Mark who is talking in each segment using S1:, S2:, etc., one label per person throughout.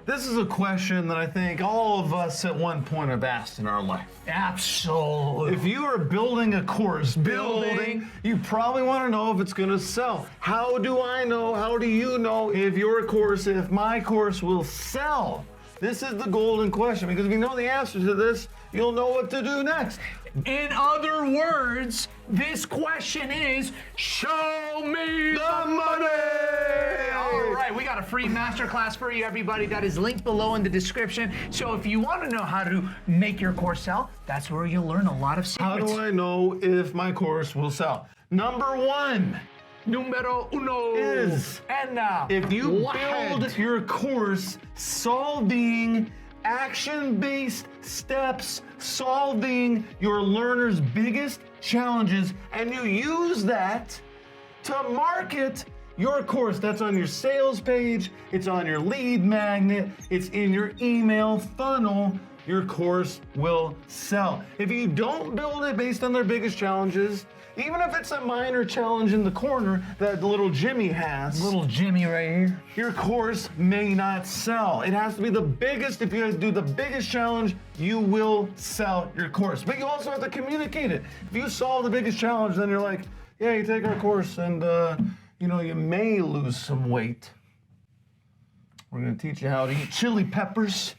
S1: This is a question that I think all of us at one point have asked in our life.
S2: Absolutely.
S1: If you are building a course, you probably want to know if it's going to sell. How do I know? How do you know if my course will sell? This is the golden question, because if you know the answer to this, you'll know what to do next.
S2: In other words, this question is, show me the money! All right, we got a free masterclass for you, everybody. That is linked below in the description. So if you want to know how to make your course sell, that's where you'll learn a lot of secrets.
S1: How do I know if my course will sell?
S2: Numero uno
S1: is,
S2: and
S1: if you build your course solving action-based steps, solving your learners' biggest challenges, and you use that to market your course. That's on your sales page, it's on your lead magnet, it's in your email funnel. Your course will sell. If you don't build it based on their biggest challenges, even if it's a minor challenge in the corner that little Jimmy has,
S2: little Jimmy right here,
S1: your course may not sell. It has to be the biggest. If you guys do the biggest challenge, you will sell your course. But you also have to communicate it. If you solve the biggest challenge, then you're like, yeah, you take our course and you may lose some weight. We're gonna teach you how to eat chili peppers.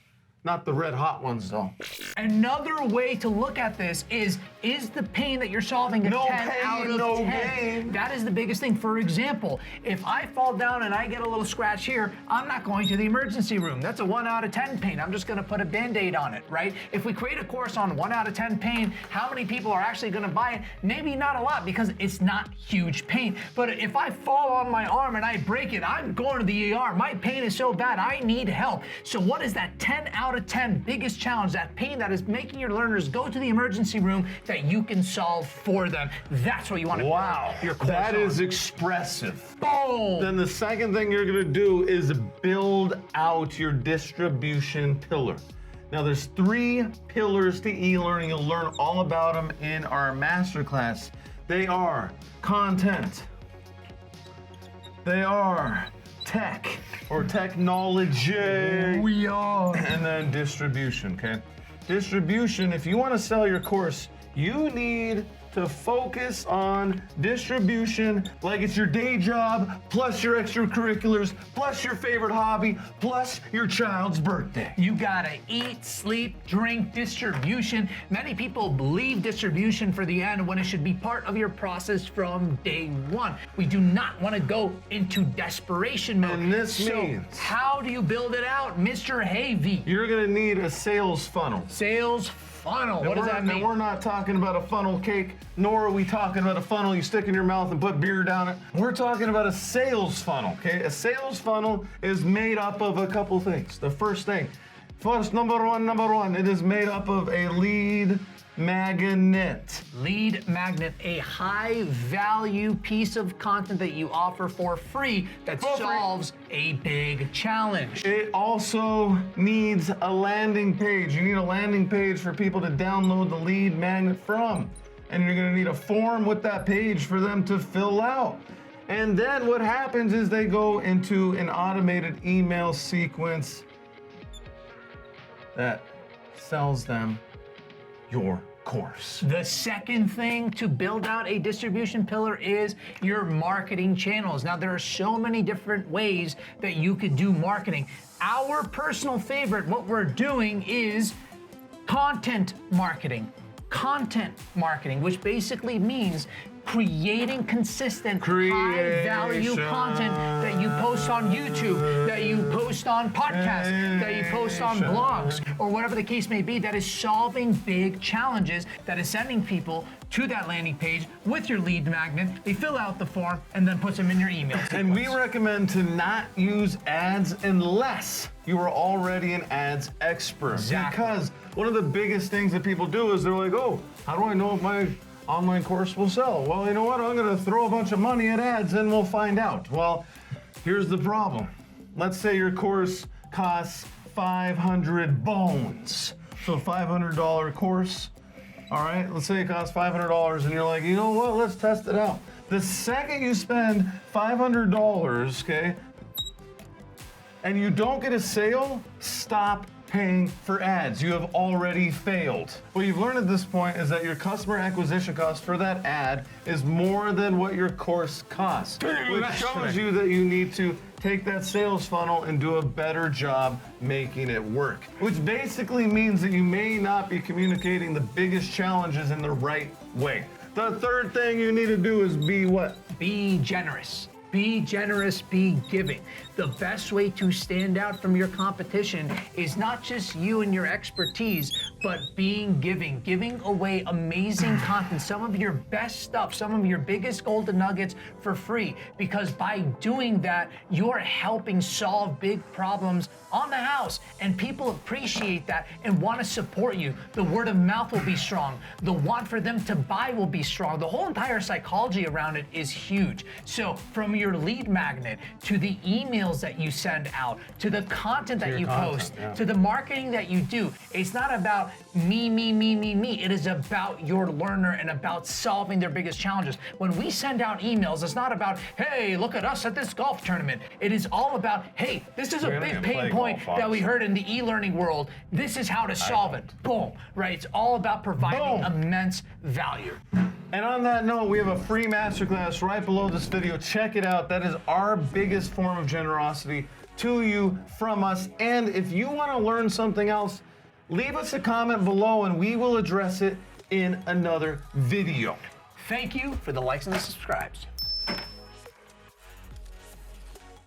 S1: Not the red hot ones, though.
S2: Another way to look at this is the pain that you're solving a 10 out of 10?
S1: Gain.
S2: That is the biggest thing. For example, if I fall down and I get a little scratch here, I'm not going to the emergency room. That's a 1 out of 10 pain. I'm just gonna put a Band-Aid on it, right? If we create a course on 1 out of 10 pain, how many people are actually gonna buy it? Maybe not a lot, because it's not huge pain. But if I fall on my arm and I break it, I'm going to the ER. My pain is so bad, I need help. So what is that 10 out of 10 biggest challenge, that pain that is making your learners go to the emergency room, that you can solve for them? That's what you want to build your course
S1: that
S2: on.
S1: is expressive.
S2: Boom!
S1: Then the second thing you're going to do is build out your distribution pillar. Now there's 3 pillars to e-learning. You'll learn all about them in our masterclass. They are content. They are tech or technology.
S2: We are.
S1: And then distribution, okay? Distribution, if you want to sell your course, you need to focus on distribution like it's your day job, plus your extracurriculars, plus your favorite hobby, plus your child's birthday.
S2: You gotta eat, sleep, drink, distribution. Many people leave distribution for the end when it should be part of your process from day one. We do not want to go into desperation mode.
S1: And this means,
S2: how do you build it out, Mr. Havey?
S1: You're gonna need a sales funnel.
S2: Sales funnel. What does that mean?
S1: And we're not talking about a funnel cake, nor are we talking about a funnel you stick in your mouth and put beer down it. We're talking about a sales funnel, okay? A sales funnel is made up of a couple things. The first thing, number one, it is made up of a lead magnet.
S2: Lead magnet, a high value piece of content that you offer for free that solves a big challenge.
S1: It also needs a landing page. You need a landing page for people to download the lead magnet from. And you're gonna need a form with that page for them to fill out. And then what happens is they go into an automated email sequence that sells them your course.
S2: The second thing to build out a distribution pillar is your marketing channels. Now, there are so many different ways that you could do marketing. Our personal favorite, what we're doing, is content marketing. Content marketing, which basically means creating consistent, high-value content that you post on YouTube, that you post on podcasts, that you post on blogs, or whatever the case may be, that is solving big challenges, that is sending people to that landing page with your lead magnet. They fill out the form and then puts them in your email sequence.
S1: And we recommend to not use ads unless you are already an ads expert.
S2: Exactly.
S1: Because one of the biggest things that people do is they're like, oh, how do I know if my online course will sell? Well, you know what? I'm going to throw a bunch of money at ads and we'll find out. Well, here's the problem. Let's say your course costs 500 bones. So $500 course. All right, let's say it costs $500 and you're like, you know what? Let's test it out. The second you spend $500, okay, and you don't get a sale, stop paying for ads. You have already failed. What you've learned at this point is that your customer acquisition cost for that ad is more than what your course costs, which shows you that you need to take that sales funnel and do a better job making it work, which basically means that you may not be communicating the biggest challenges in the right way. The third thing you need to do is be what?
S2: Be generous. Be generous, be giving. The best way to stand out from your competition is not just you and your expertise, but giving away amazing content, some of your best stuff, some of your biggest golden nuggets for free. Because by doing that, you're helping solve big problems on the house, and people appreciate that and want to support you. The word of mouth will be strong. The want for them to buy will be strong. The whole entire psychology around it is huge. So from your lead magnet, to the emails that you send out, to the content that you post, to the marketing that you do, it's not about me. It is about your learner and about solving their biggest challenges. When we send out emails, it's not about, hey, look at us at this golf tournament. It is all about, hey, this is a big pain point that we heard in the e-learning world. This is how to solve it. Boom, right? It's all about providing immense value.
S1: And on that note, we have a free masterclass right below this video. Check it out. That is our biggest form of generosity to you from us. And if you want to learn something else, leave us a comment below and we will address it in another video.
S2: Thank you for the likes and the subscribes.